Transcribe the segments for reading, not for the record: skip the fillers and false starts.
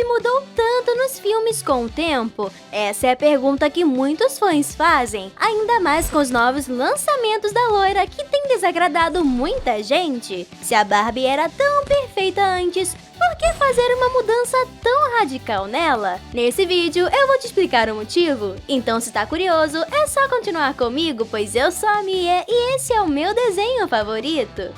mudou tanto nos filmes com o tempo? Essa é a pergunta que muitos fãs fazem, ainda mais com os novos lançamentos da loira que tem desagradado muita gente. Se a Barbie era tão perfeita antes, por que fazer uma mudança tão radical nela? Nesse vídeo eu vou te explicar o motivo. Então se tá curioso, é só continuar comigo, pois eu sou a Mia e esse é o meu desenho favorito.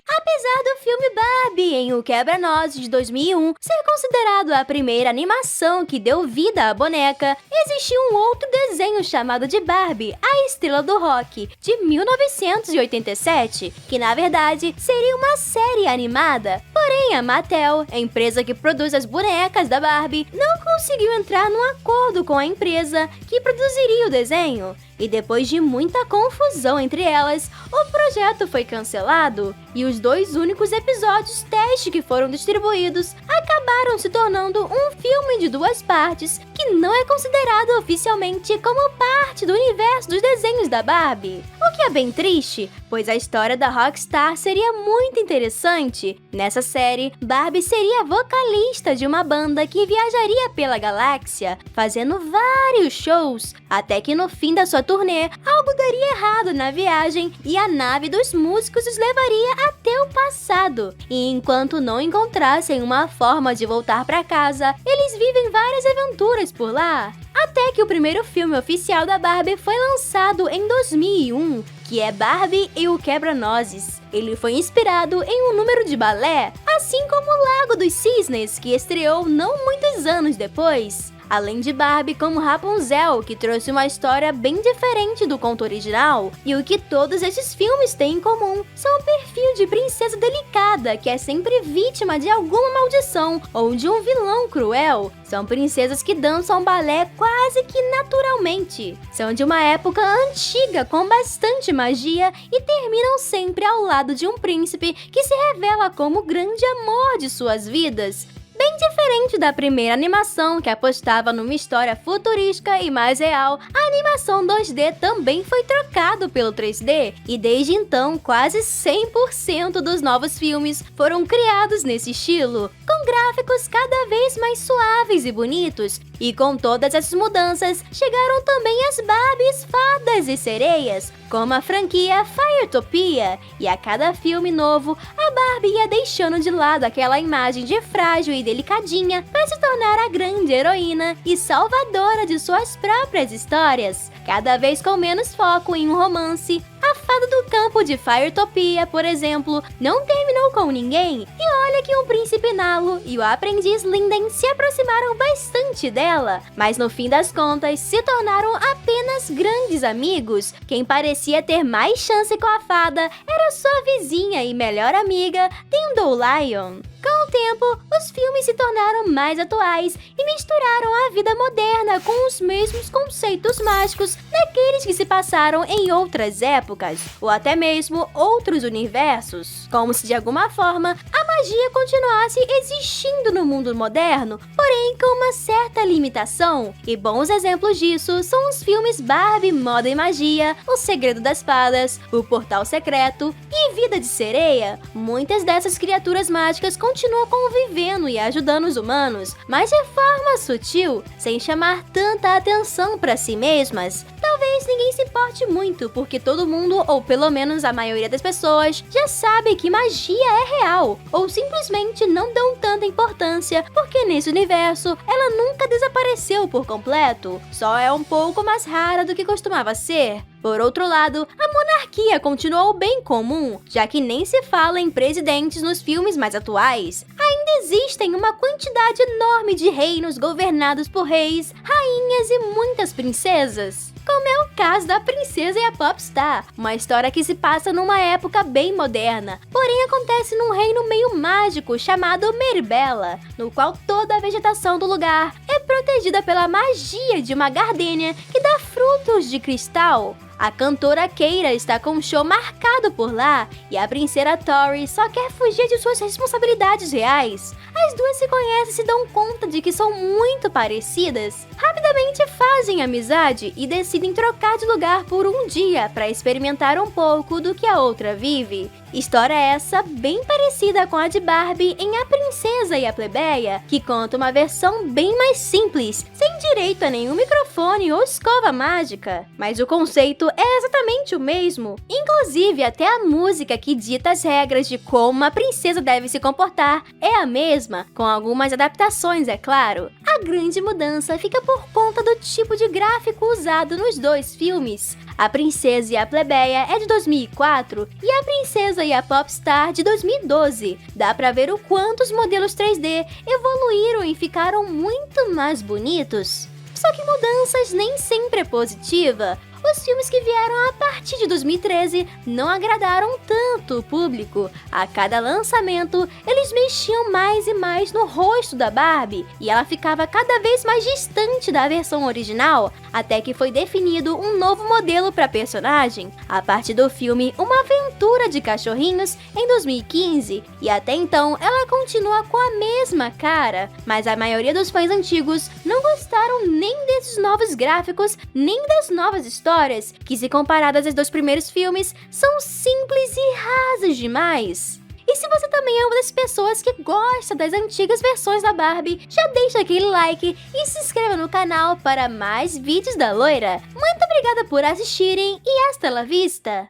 Apesar do filme Barbie em O Quebra-Nozes de 2001 ser considerado a primeira animação que deu vida à boneca, existiu um outro desenho chamado de Barbie, a Estrela do Rock, de 1987, que na verdade seria uma série animada. Porém, a Mattel, a empresa que produz as bonecas da Barbie, não conseguiu entrar num acordo com a empresa que produziria o desenho. E depois de muita confusão entre elas, o projeto foi cancelado e os dois únicos episódios teste que foram distribuídos acabaram se tornando um filme de 2 partes que não é considerado oficialmente como parte do universo dos desenhos da Barbie. O que é bem triste, pois a história da Rockstar seria muito interessante. Nessa série, Barbie seria vocalista de uma banda que viajaria pela galáxia, fazendo vários shows, até que no fim da sua turnê, algo daria errado na viagem e a nave dos músicos os levaria até o passado. E enquanto não encontrassem uma forma de voltar para casa, eles vivem várias aventuras por lá. Até que o primeiro filme oficial da Barbie foi lançado em 2001, que é Barbie e o Quebra-Nozes. Ele foi inspirado em um número de balé, assim como o Lago dos Cisnes, que estreou não muitos anos depois. Além de Barbie como Rapunzel, que trouxe uma história bem diferente do conto original. E o que todos esses filmes têm em comum são o perfil de princesa delicada, que é sempre vítima de alguma maldição ou de um vilão cruel. São princesas que dançam balé quase que naturalmente. São de uma época antiga com bastante magia e terminam sempre ao lado de um príncipe que se revela como o grande amor de suas vidas. Bem diferente da primeira animação, que apostava numa história futurística e mais real, a animação 2D também foi trocado pelo 3D, e desde então quase 100% dos novos filmes foram criados nesse estilo, com gráficos cada vez mais suaves e bonitos. E com todas essas mudanças, chegaram também as Barbies fadas e sereias, como a franquia Firetopia, e a cada filme novo, a Barbie ia deixando de lado aquela imagem de frágil e delicadinha para se tornar a grande heroína e salvadora de suas próprias histórias, cada vez com menos foco em um romance. A fada do campo de Firetopia, por exemplo, não terminou com ninguém, e olha que um príncipe Nalo e o aprendiz Linden se aproximaram bastante dela, mas no fim das contas se tornaram apenas grandes amigos. Quem parecia ter mais chance com a fada era sua vizinha e melhor amiga, Dandelion. Com o tempo, os filmes se tornaram mais atuais e misturaram a vida moderna com os mesmos conceitos mágicos daqueles que se passaram em outras épocas, ou até mesmo outros universos, como se de alguma forma a magia continuasse existindo no mundo moderno, porém com uma certa limitação. E bons exemplos disso são os filmes Barbie, Moda e Magia, O Segredo das Fadas, O Portal Secreto e Vida de Sereia. Muitas dessas criaturas mágicas continuam convivendo e ajudando os humanos, mas de forma sutil, sem chamar tanta atenção para si mesmas. Talvez ninguém se importe muito, porque todo mundo, ou pelo menos a maioria das pessoas, já sabe que magia é real, ou simplesmente não dão tanta importância, porque nesse universo ela nunca desapareceu por completo, só é um pouco mais rara do que costumava ser. Por outro lado, a monarquia continuou bem comum, já que nem se fala em presidentes nos filmes mais atuais. Ainda existem uma quantidade enorme de reinos governados por reis, rainhas e muitas princesas, como é o caso da Princesa e a Popstar, uma história que se passa numa época bem moderna, porém acontece num reino meio mágico chamado Meribella, no qual toda a vegetação do lugar é protegida pela magia de uma gardênia que dá frutos de cristal. A cantora Keira está com um show marcado por lá e a princesa Tori só quer fugir de suas responsabilidades reais. As duas se conhecem e se dão conta de que são muito parecidas. Rapidamente fazem amizade e decidem decidem trocar de lugar por um dia para experimentar um pouco do que a outra vive. História essa bem parecida com a de Barbie em A Princesa e a Plebeia, que conta uma versão bem mais simples, sem direito a nenhum microfone ou escova mágica. Mas o conceito é exatamente o mesmo. Inclusive, até a música que dita as regras de como uma princesa deve se comportar é a mesma, com algumas adaptações, é claro. A grande mudança fica por conta do tipo de gráfico usado nos dois filmes. A Princesa e a Plebeia é de 2004 e A Princesa e a Popstar de 2012. Dá pra ver o quanto os modelos 3D evoluíram e ficaram muito mais bonitos. Só que mudanças nem sempre é positiva. Os filmes que vieram a partir de 2013 não agradaram tanto o público. A cada lançamento, eles mexiam mais e mais no rosto da Barbie, e ela ficava cada vez mais distante da versão original, até que foi definido um novo modelo para a personagem, a partir do filme Uma Aventura de Cachorrinhos, em 2015, e até então ela continua com a mesma cara, mas a maioria dos fãs antigos não gostaram nem desses novos gráficos, nem das novas histórias, que, se comparadas aos dois primeiros filmes, são simples e rasas demais. E se você também é uma das pessoas que gosta das antigas versões da Barbie, já deixa aquele like e se inscreva no canal para mais vídeos da loira. Muito obrigada por assistirem e hasta la vista!